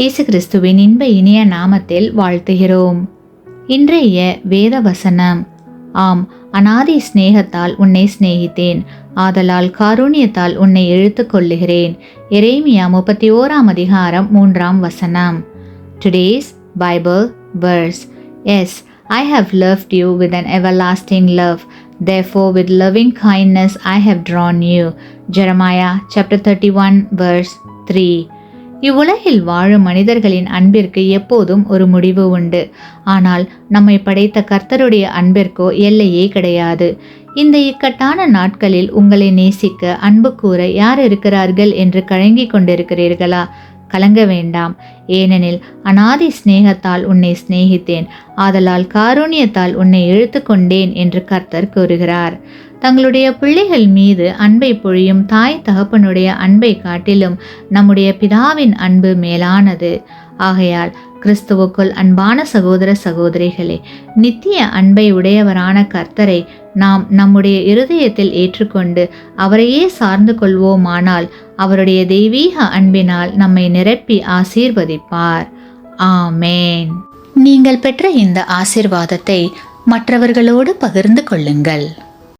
இயேசு கிறிஸ்துவின் இன்ப இனிய நாமத்தில் வாழ்த்துகிறோம். இன்றைய வேத வசனம்: ஆம், அநாதி சிநேகத்தால் உன்னை சிநேகித்தேன், ஆதலால் காருண்யத்தால் உன்னை இழுத்து கொள்ளுகிறேன். எரேமியா 31:3. Today's Bible verse: Yes, I have loved you with an everlasting love. Therefore with loving kindness I have drawn you. Jeremiah chapter 31 verse 3. இவ்வுலகில் வாழும் மனிதர்களின் அன்பிற்கு எப்போதும் ஒரு முடிவு உண்டு. ஆனால் நம்மை படைத்த கர்த்தருடைய அன்பிற்கோ எல்லையே கிடையாது. இந்த இக்கட்டான நாட்களில் உங்களை நேசிக்க, அன்பு கூற யார் இருக்கிறார்கள் என்று கலங்கிக் கொண்டிருக்கிறீர்களா? கலங்க வேண்டாம். ஏனெனில் அநாதி சிநேகத்தால் உன்னை சிநேகித்தேன், ஆதலால் காருண்யத்தால் உன்னை இழுத்து கொண்டேன் என்று கர்த்தர் கூறுகிறார். தங்களுடைய பிள்ளைகள் மீது அன்பை பொழியும் தாய் தகப்பனுடைய அன்பை காட்டிலும் நம்முடைய பிதாவின் அன்பு மேலானது. ஆகையால் கிறிஸ்துவுக்குள் அன்பான சகோதர சகோதரிகளே, நித்திய அன்பை உடையவரான கர்த்தரை நாம் நம்முடைய இருதயத்தில் ஏற்றுக்கொண்டு அவரையே சார்ந்து கொள்வோமானால் அவருடைய தெய்வீக அன்பினால் நம்மை நிரப்பி ஆசீர்வதிப்பார். ஆமேன். நீங்கள் பெற்ற இந்த ஆசீர்வாதத்தை மற்றவர்களோடு பகிர்ந்து கொள்ளுங்கள்.